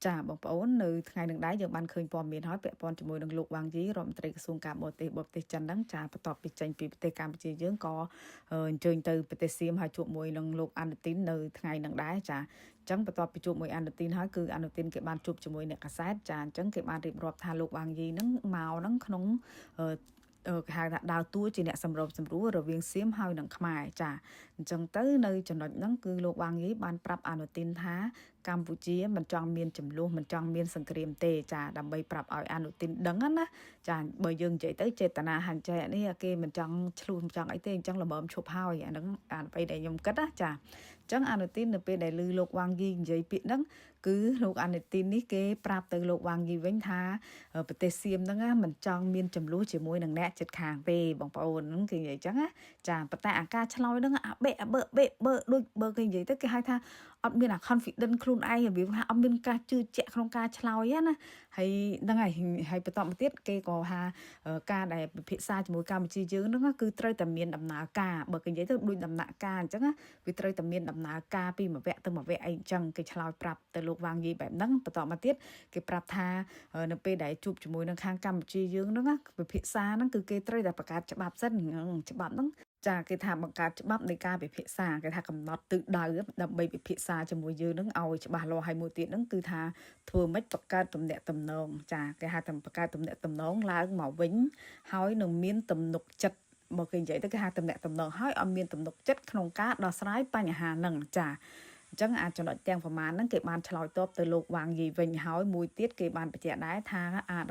ចាបងប្អូននៅថ្ងៃនឹងដែរយើងបានឃើញព័ត៌មានហើយពាក់ព័ន្ធជាមួយនឹងលោកវ៉ាងយីរដ្ឋមន្ត្រីក្រសួងការបរទេសចិនហ្នឹងចាបន្ទាប់ពីចេញពីប្រទេសកម្ពុជាយើងក៏អញ្ជើញទៅប្រទេសសៀមហើយជួបមួយនឹងលោកអានុទីននៅថ្ងៃនឹងដែរចាអញ្ចឹងបន្ទាប់ពីជួបមួយអានុទីនហើយគឺអានុទីនគេបានជួបជាមួយអ្នកកាសែតចាអញ្ចឹងគេបានរៀបរាប់ថាលោកវ៉ាងយីហ្នឹងមកហ្នឹងក្នុងគេហៅថាដើរតួជាអ្នកសម្របសម្រួលរវាងសៀមហើយនិងខ្មែរចាអញ្ចឹងទៅនៅចំណុចហ្នឹងគឺលោកវ៉ាងយីបានប្រាប់អានុទីនថាកម្ពុជាមិនចង់មានចំនួនមិនចង់មានសង្គ្រាមទេចាដើម្បីប្រាប់ឲ្យអានុទីនដឹងណាចាបើយើងនិយាយទៅចេតនាហាន់ចែកនេះគេមិនចង់ឆ្លោះមិនចង់អីទេអញ្ចឹងល្មមឈប់ហើយអាហ្នឹងអាអ្វីដែលខ្ញុំគិតណាចាអញ្ចឹងអានុទីននៅពេលដែលឮលោកវ៉ាងយីនិយាយពាក្យហ្នឹងគឺលោកអានុទីននេះគេប្រាប់ទៅលោកវ៉ាងយីវិញថាប្រទេសសៀមហ្នឹងមិនចង់មានចំនួនជាមួយនឹងអ្នកចិត្តខាងទេបងប្អូនហ្នឹងគេនិយាយអញ្ចឹងណាចាប៉ុន្តែអាការឆ្លោយហ្នឹងអាបេអាបើដូចបើគេនិយាយទៅគេហៅថាអត់មានអា confidence ខ្លួនឯងរបៀបថាអត់មានការជឿជាក់ក្នុងការឆ្លើយណាហើយហ្នឹងហើយបន្តមកទៀតគេក៏ថាការដែលពិភាក្សាជាមួយកម្ពុជាយើងហ្នឹងគឺត្រូវតែមានដំណើរការបើគេនិយាយទៅដូចដំណាក់កាលអញ្ចឹងណាវាត្រូវតែមានដំណើរការពីមួយវគ្គទៅមួយវគ្គអីអញ្ចឹងគេឆ្លើយប្រាប់ទៅលោកវ៉ាងយីបែបហ្នឹងបន្តមកទៀតគេប្រាប់ថានៅពេលដែលជួបជាមួយនឹងខាងកម្ពុជាយើងហ្នឹងពិភាក្សាហ្នឹងគឺគេត្រូវតែបង្កើតច្បាប់សិនច្បាប់ហ្នឹងចាគេថាបង្កើតច្បាប់នៃការពិភាក្សាគេថាកំណត់ទិសដៅដើម្បីពិភាក្សាជាមួយយើងនឹងឲ្យច្បាស់លាស់ហើយមួយទៀតហ្នឹងគឺថាធ្វើម៉េចបង្កើតទំនាក់ទំនងចាគេហៅថាបង្កើតទំនាក់ទំនងឡើងមកវិញហើយនឹងមានទំនុកចិត្តមកគេនិយាយទៅគេហៅទំនាក់ទំនងហើយឲ្យមានទំនុកចិត្តក្នុងការដោះស្រាយបញ្ហាហ្នឹងចាអញ្ចឹងអាចចំណុចទាំងប្រមាណហ្នឹងគេបានឆ្លើយតបទៅលោកវ៉ាងយីវិញហើយមួយទៀតគេបានបញ្ជាក់ដែរថា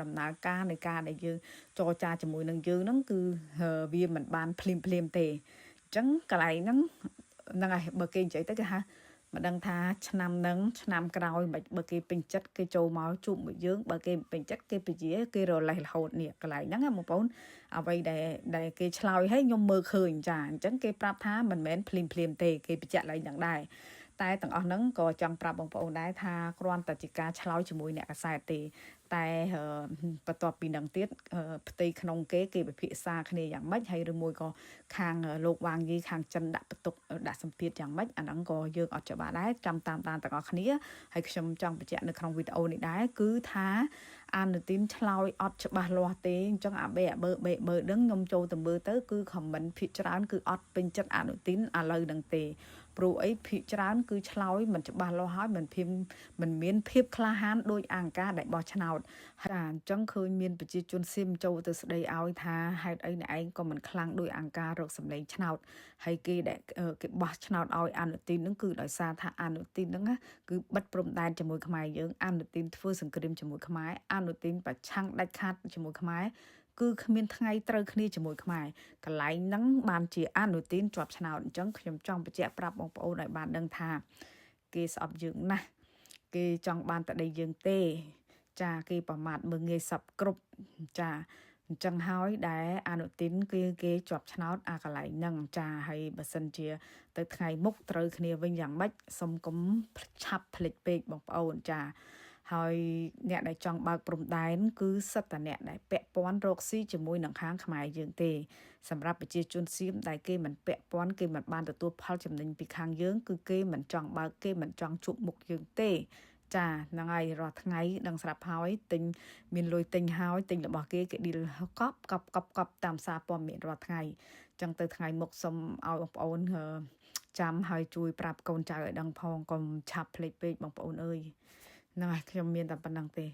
ដំណើរការនៃការដែលយើងចរចាជាមួយនឹងយើងហ្នឹងគឺវាមិនបានភ្លាមទេអញ្ចឹងកន្លែងហ្នឹងហើយបើគេនិយាយទៅគេហៅមិនដឹងថាឆ្នាំហ្នឹងឆ្នាំក្រោយមិនបើគេពេញចិត្តគេចូលមកជួបមួយយើងបើគេពេញចិត្តគេពជាគេរលេះរហូតនេះកន្លែងហ្នឹងបងប្អូនអ្វីដែលគេឆ្លើយឲ្យខ្ញុំមើលឃើញចាអញ្ចឹងគេប្រាប់ថាមិនមែនភ្លាមទេគេបញ្ជាក់ឡើងយ៉ាងដែរតែទាំងអស់ហ្នឹងក៏ចង់ប្រាប់បងប្អូនដែរថាគ្រាន់តែជាការឆ្លើយជាមួយអ្នកកសែតទេតែបន្ទាប់ពីនឹងទៀតផ្ទៃក្នុងគេពិភាក្សាគ្នាយ៉ាងម៉េចហើយឬមួយក៏ខាងលោកវ៉ាងយីខាងចិនដាក់បន្ទុកដាក់សម្ពាធយ៉ាងម៉េចអាហ្នឹងក៏យើងអត់ច្បាស់ដែរចាំតាមទាំងអស់គ្នាហើយខ្ញុំចង់បញ្ជាក់នៅក្នុងវីដេអូនេះដែរគឺថាអានុទីនឆ្លើយអត់ច្បាស់លាស់ទេអញ្ចឹងអាបេអាបើដឹងខ្ញុំចូលទៅមើលទៅគឺ comment ភាគច្រើនគឺអត់ពេញចិត្តអានុទីនឥឡូវហ្នឹងទេព្រោះអីភាគច្រើនគឺឆ្លើយមិនច្បាស់លាស់ហើយមិនមានភាពក្លាហានដោយអង្គការដែលបោះឆ្នោតចាអញ្ចឹងឃើញមានប្រជាជនសៀមចូលទៅស្ដីឲ្យថាហេតុអីអ្នកឯងក៏មិនខ្លាំងដោយអង្គការរកសម្លេងឆ្នោតហើយគេដែលគេបោះឆ្នោតឲ្យអានុទីនហ្នឹងគឺដោយសារថាអានុទីនហ្នឹងគឺបិទព្រំដែនជាមួយខ្មែរយើងអានុទីនធ្វើសង្គ្រាមជាមួយខ្មែរអានុទីនប្រឆាំងដាច់ខាតជាមួយខ្មែរគឺគ្មានថ្ងៃត្រូវគ្នាជាមួយខ្មែរកន្លែងហ្នឹងបានជាអានុទីនជាប់ឆ្នោតអញ្ចឹងខ្ញុំចង់បញ្ជាក់ប្រាប់បងប្អូនឲ្យបានដឹងថាគេស្អប់យើងណាស់គេចង់បានតែដីយើងទេចាគេប្រមាថមើងងាយសັບគ្រប់ចាអញ្ចឹងហើយដែលអនុទីនគេជាប់ឆ្នោតអាកន្លែងហ្នឹងចាហើយបើសិនជាទៅថ្ងៃមុខត្រូវគ្នាវិញយ៉ាងម៉េចសុំកុំឆាប់ភ្លេចពេកបងប្អូនចាហើយអ្នកដែលចង់បើកព្រំដែនគឺសិតតអ្នកដែលពាក់ព័ន្ធរកស៊ីជាមួយនឹងខាងខ្មែរយើងទេសម្រាប់ប្រជាជនសៀមដែលគេមិនពាក់ព័ន្ធគេមិនបានទទួលផលចំណេញពីខាងយើងគឺគេមិនចង់បើកគេមិនចង់ជួបមុខយើងទេចាហ្នឹងហើយរាល់ថ្ងៃដឹងស្រាប់ហើយទិញមានលុយទិញហើយទិញរបស់គេឌីលកប់តាមសារព័ត៌មានរាល់ថ្ងៃអញ្ចឹងទៅថ្ងៃមុខសូមឲ្យបងប្អូនចាំហើយជួយប្រាប់កូនចៅឲ្យដឹងផងកុំឆាប់ភ្លេចពេកបងប្អូនអើយហ្នឹងហើយខ្ញុំមានតែប៉ុណ្្នឹងទេ